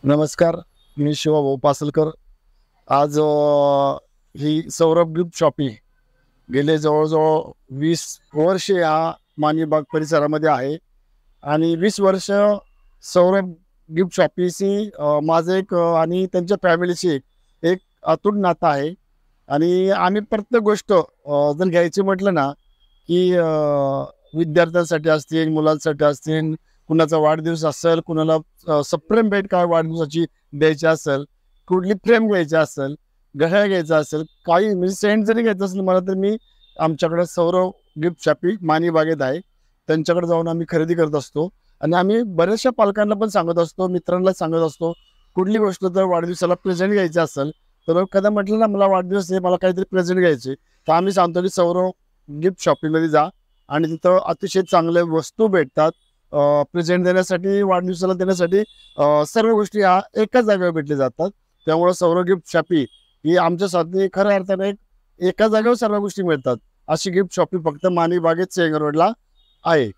नमस्कार, मी शिवाभाऊ पासलकर. आज ही Saurabh gift shoppe गेले जवळ-जवळ 20 वर्षे या माणिबाग परिसरामध्ये आहे आणि 20 वर्ष सौरभ गिफ्ट शॉपीशी माझं आणि त्यांच्या फॅमिलीशी एक अतूट नातं आहे. आणि आम्ही प्रत्येक गोष्ट जर घ्यायची म्हटलं ना, की विद्यार्थ्यांसाठी असतील, मुलांसाठी असतील, कुणाचा वाढदिवस असेल, कुणाला सप्रेम भेट काय वाढदिवसाची द्यायची असेल, कुठली फ्रेम घ्यायची असेल, घड्याळ घ्यायचा असेल, काही म्हणजे सेंट जरी घ्यायचं असेल मला, तर मी आमच्याकडे सौरव गिफ्ट शॉपी माणिबागेत आहे. त्यांच्याकडे जाऊन आम्ही खरेदी करत असतो आणि आम्ही बऱ्याचशा पालकांना पण सांगत असतो, मित्रांना सांगत असतो, कुठली गोष्ट जर वाढदिवसाला प्रेझेंट घ्यायची असेल, तर एखादा म्हटलं ना, मला वाढदिवस आहे, मला काहीतरी प्रेझेंट घ्यायचे, तर आम्ही सांगतो की सौरव गिफ्ट शॉपीमध्ये जा आणि तिथं अतिशय चांगल्या वस्तू भेटतात. प्रेझेंट देण्यासाठी, वाढदिवसाला देण्यासाठी सर्व गोष्टी ह्या एकाच जागेवर भेटल्या जातात. त्यामुळे सौरव गिफ्ट शॉपी ही आमच्यासाठी खऱ्या अर्थाने एका जागेवर सर्व गोष्टी मिळतात. अशी गिफ्ट शॉपी फक्त माणिक बागेत, सेंगर रोडला आहे.